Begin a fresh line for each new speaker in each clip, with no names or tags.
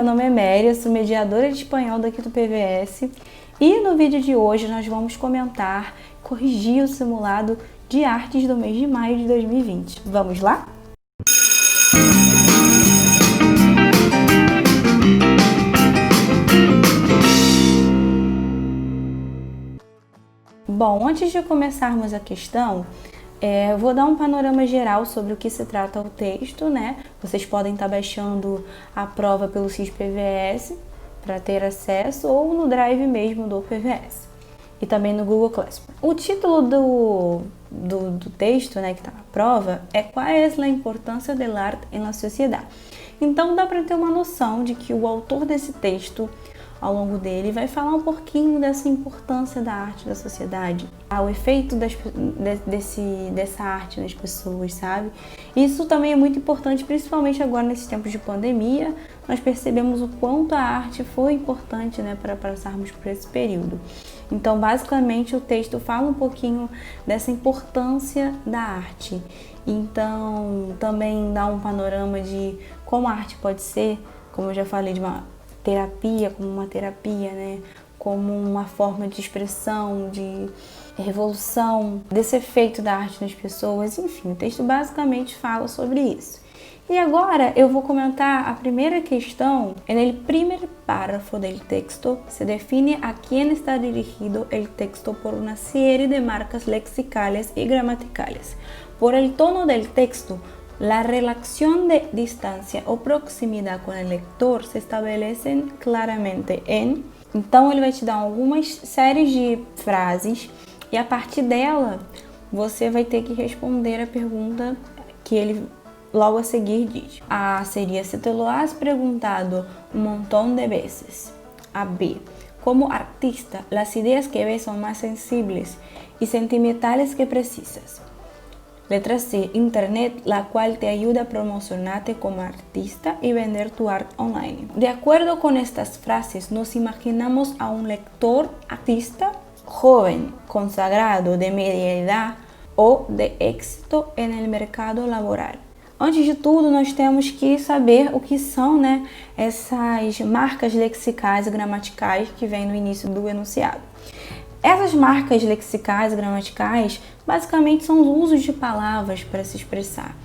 nome é Méria, sou mediadora de espanhol daqui do PVS e no vídeo de hoje nós vamos comentar, corrigir o simulado de artes do mês de maio de 2020. Vamos lá? Bom, antes de começarmos a questão, eu vou dar um panorama geral sobre o que se trata o texto, né? Vocês podem estar baixando a prova pelo SysPVS para ter acesso ou no Drive mesmo do PVS e também no Google Classroom. O título do texto, né, que está na prova é Qual é a importância del arte en la sociedad? Então dá para ter uma noção de que o autor desse texto, ao longo dele, vai falar um pouquinho dessa importância da arte da sociedade, o efeito dessa arte nas pessoas, sabe? Isso também é muito importante, principalmente agora nesses tempos de pandemia, nós percebemos o quanto a arte foi importante, né, para passarmos por esse período. Então, basicamente, o texto fala um pouquinho dessa importância da arte. Então, também dá um panorama de como a arte pode ser, como eu já falei, de uma terapia, né? Como uma forma de expressão, de revolução, desse efeito da arte nas pessoas, enfim, o texto basicamente fala sobre isso. E agora eu vou comentar a primeira questão. En el primer párrafo del texto se define a quién está dirigido el texto por una serie de marcas lexicales y gramaticales. Por el tono del texto, la relación de distancia o proximidad con el lector se establecen claramente en... Então ele vai te dar algumas séries de frases e a partir dela você vai ter que responder a pergunta que ele logo a seguir diz. A seria, se te lo has preguntado un montón de veces. A B, como artista, las ideas que ves son más sensibles y sentimentales que precisas. Letra C, Internet, la cual te ayuda a promocionarte como artista y vender tu arte online. De acuerdo con estas frases, nos imaginamos a un lector artista joven, consagrado, de media edad o de éxito en el mercado laboral. Antes de tudo, nós temos que saber o que são, né, essas marcas lexicais e gramaticais que vêm no início do enunciado. Essas marcas lexicais e gramaticais basicamente são os usos de palavras para se expressar.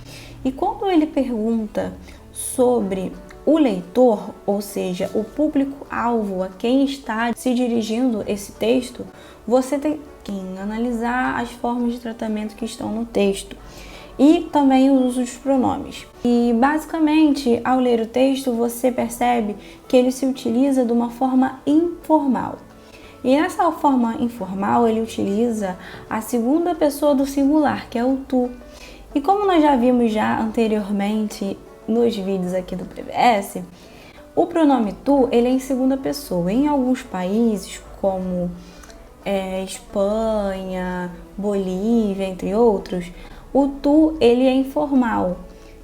E quando ele pergunta sobre o leitor, ou seja, o público-alvo a quem está se dirigindo esse texto, você tem que analisar as formas de tratamento que estão no texto e também o uso dos pronomes. E basicamente, ao ler o texto, você percebe que ele se utiliza de uma forma informal. E nessa forma informal, ele utiliza a segunda pessoa do singular, que é o tu. E como nós já vimos já anteriormente nos vídeos aqui do PVS, o pronome tu, ele é em segunda pessoa. Em alguns países, como Espanha, Bolívia, entre outros, o tu, ele é informal.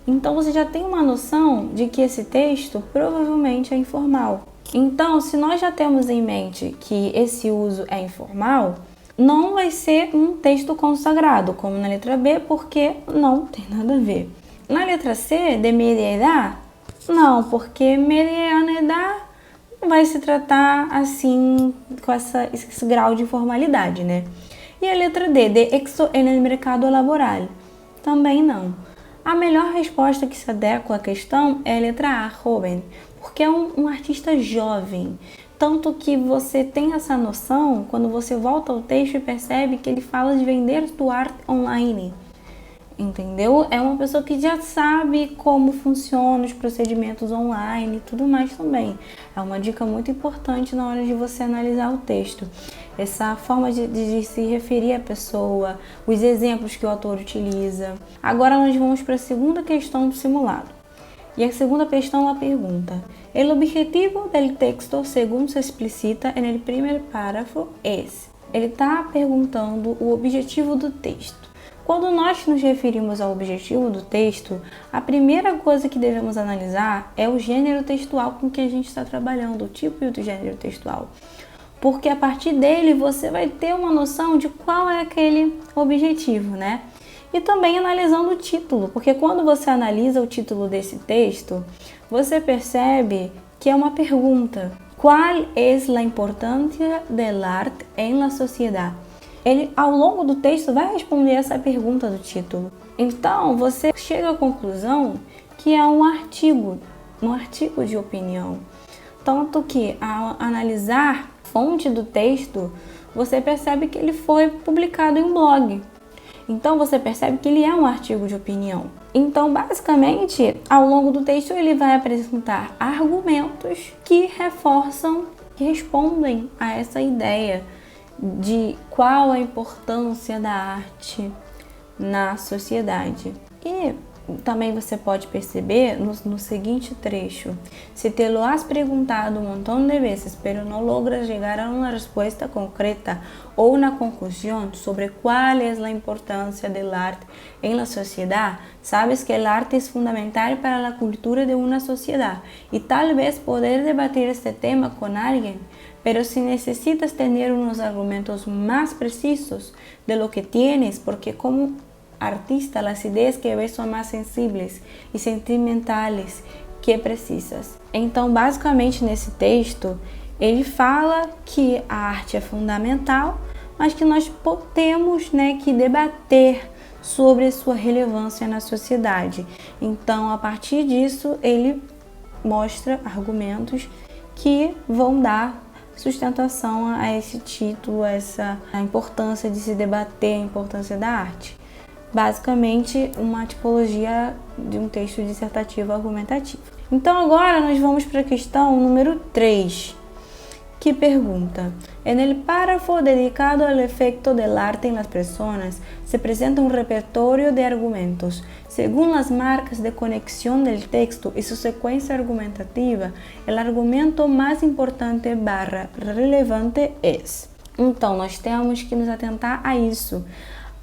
Então, você já tem uma noção de que esse texto provavelmente é informal. Então, se nós já temos em mente que esse uso é informal, não vai ser um texto consagrado, como na letra B, porque não tem nada a ver. Na letra C, de media edad, não, porque mediana edad vai se tratar assim, com esse grau de informalidade, né? E a letra D, de éxito en el mercado laboral, também não. A melhor resposta que se adequa à questão é a letra A, jovem, porque é um artista jovem. Tanto que você tem essa noção quando você volta ao texto e percebe que ele fala de vender sua arte online. Entendeu? É uma pessoa que já sabe como funcionam os procedimentos online e tudo mais também. É uma dica muito importante na hora de você analisar o texto. Essa forma de se referir à pessoa, os exemplos que o autor utiliza. Agora nós vamos para a segunda questão do simulado. E a segunda questão ela pergunta: El objetivo del texto, según se explicita en el primer párrafo, es. Ele está perguntando o objetivo do texto. Quando nós nos referimos ao objetivo do texto, a primeira coisa que devemos analisar é o gênero textual com que a gente está trabalhando, o tipo do gênero textual. Porque a partir dele você vai ter uma noção de qual é aquele objetivo, né? E também analisando o título, porque quando você analisa o título desse texto, você percebe que é uma pergunta. Qual é a importância da arte em la sociedade? Ele, ao longo do texto, vai responder essa pergunta do título. Então, você chega à conclusão que é um artigo de opinião. Tanto que, ao analisar a fonte do texto, você percebe que ele foi publicado em um blog. Então, você percebe que ele é um artigo de opinião. Então, basicamente, ao longo do texto, ele vai apresentar argumentos que reforçam, que respondem a essa ideia de qual a importância da arte na sociedade. E também você pode perceber no seguinte trecho: se te lo has preguntado un montón de veces pero no logras llegar a una respuesta concreta o una conclusión sobre cuál es la importancia del arte en la sociedad, sabes que el arte es fundamental para la cultura de una sociedad y tal vez poder debatir este tema con alguien. Pero si necesitas tener unos argumentos más precisos de lo que tienes, porque como artista las ideas que ves são mais sensíveis e sentimentales que precisas. Então, basicamente, nesse texto, ele fala que a arte é fundamental, mas que nós temos, que debater sobre a sua relevância na sociedade. Então, a partir disso, ele mostra argumentos que vão dar sustentação a esse título, a importância de se debater a importância da arte. Basicamente, uma tipologia de um texto dissertativo argumentativo. Então, agora nós vamos para a questão número 3, que pergunta: en el párrafo dedicado al efecto del arte en las personas, se presenta un repertorio de argumentos. Según las marcas de conexión del texto y su secuencia argumentativa, el argumento más importante / relevante es. Então, nós temos que nos atentar a isso,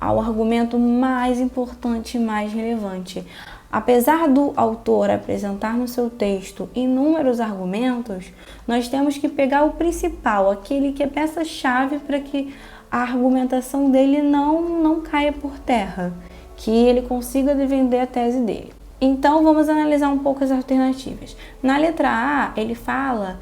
ao argumento mais importante e mais relevante. Apesar do autor apresentar no seu texto inúmeros argumentos, nós temos que pegar o principal, aquele que é peça-chave para que a argumentação dele não caia por terra, que ele consiga defender a tese dele. Então, vamos analisar um pouco as alternativas. Na letra A, ele fala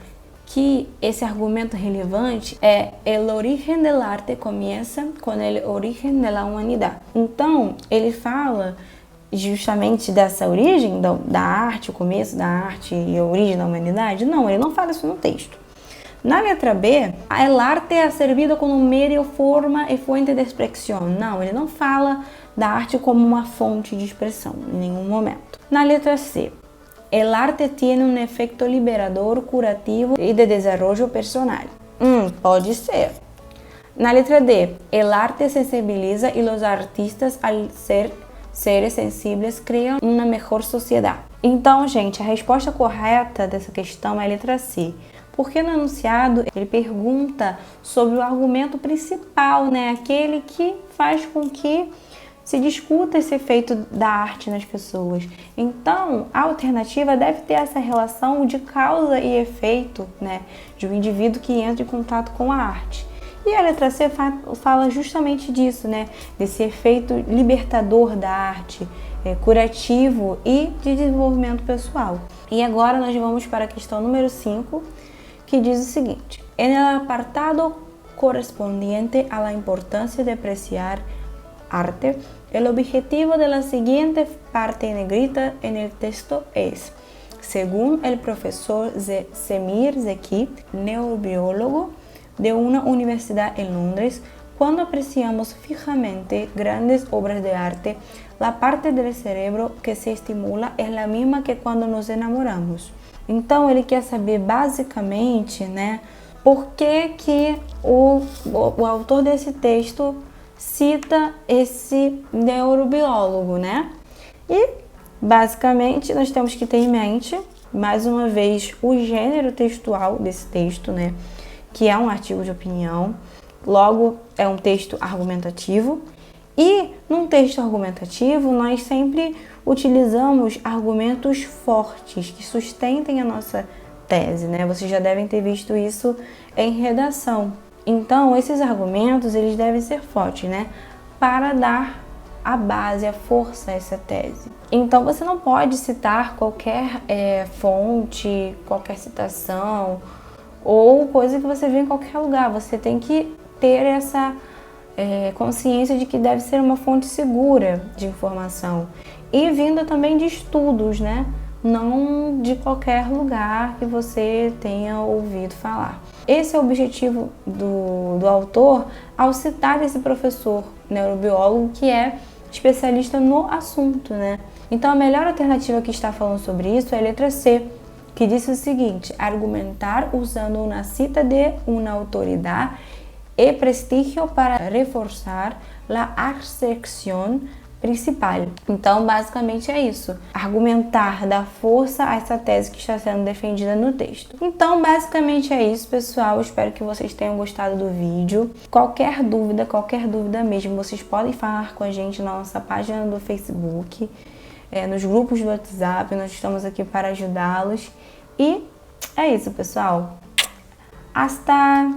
que esse argumento relevante é el origen del arte comienza con el origen de la humanidad. Então, ele fala justamente dessa origem da arte, o começo da arte e a origem da humanidade. Não, ele não fala isso no texto. Na letra B, el arte ha servido como medio, forma e fuente de expresión. Não, ele não fala da arte como uma fonte de expressão em nenhum momento. Na letra C, el arte tiene un efecto liberador, curativo y de desarrollo personal. Pode ser. Na letra D, el arte sensibiliza y los artistas, al ser seres sensíveis, criam uma melhor sociedade. Então, gente, a resposta correta dessa questão é a letra C. Porque no enunciado ele pergunta sobre o argumento principal, aquele que faz com que se discuta esse efeito da arte nas pessoas. Então, a alternativa deve ter essa relação de causa e efeito, de um indivíduo que entra em contato com a arte. E a letra C fala justamente disso, desse efeito libertador da arte, curativo e de desenvolvimento pessoal. E agora nós vamos para a questão número 5, que diz o seguinte: en el apartado correspondiente a la importancia de apreciar arte, el objetivo de la siguiente parte negrita en el texto es, según el profesor Semir Zeki, neurobiólogo de una universidad en Londres, cuando apreciamos fijamente grandes obras de arte, la parte del cerebro que se estimula es la misma que cuando nos enamoramos. Então, ele quer saber basicamente, por que o autor desse texto cita esse neurobiólogo, E, basicamente, nós temos que ter em mente, mais uma vez, o gênero textual desse texto, que é um artigo de opinião, logo é um texto argumentativo. E, num texto argumentativo, nós sempre utilizamos argumentos fortes que sustentem a nossa tese, Vocês já devem ter visto isso em redação. Então, esses argumentos, eles devem ser fortes, para dar a base, a força a essa tese. Então você não pode citar qualquer fonte, qualquer citação ou coisa que você vê em qualquer lugar. Você tem que ter essa consciência de que deve ser uma fonte segura de informação e vinda também de estudos, né? Não de qualquer lugar que você tenha ouvido falar. Esse é o objetivo do autor ao citar esse professor neurobiólogo que é especialista no assunto, né? Então a melhor alternativa que está falando sobre isso é a letra C, que diz o seguinte: argumentar usando uma cita de uma autoridade e prestigio para reforçar la aserción principal. Então, basicamente é isso. Argumentar, dar força a essa tese que está sendo defendida no texto. Então, basicamente é isso, pessoal. Eu espero que vocês tenham gostado do vídeo. Qualquer dúvida mesmo, vocês podem falar com a gente na nossa página do Facebook, nos grupos do WhatsApp. Nós estamos aqui para ajudá-los. E é isso, pessoal. Hasta!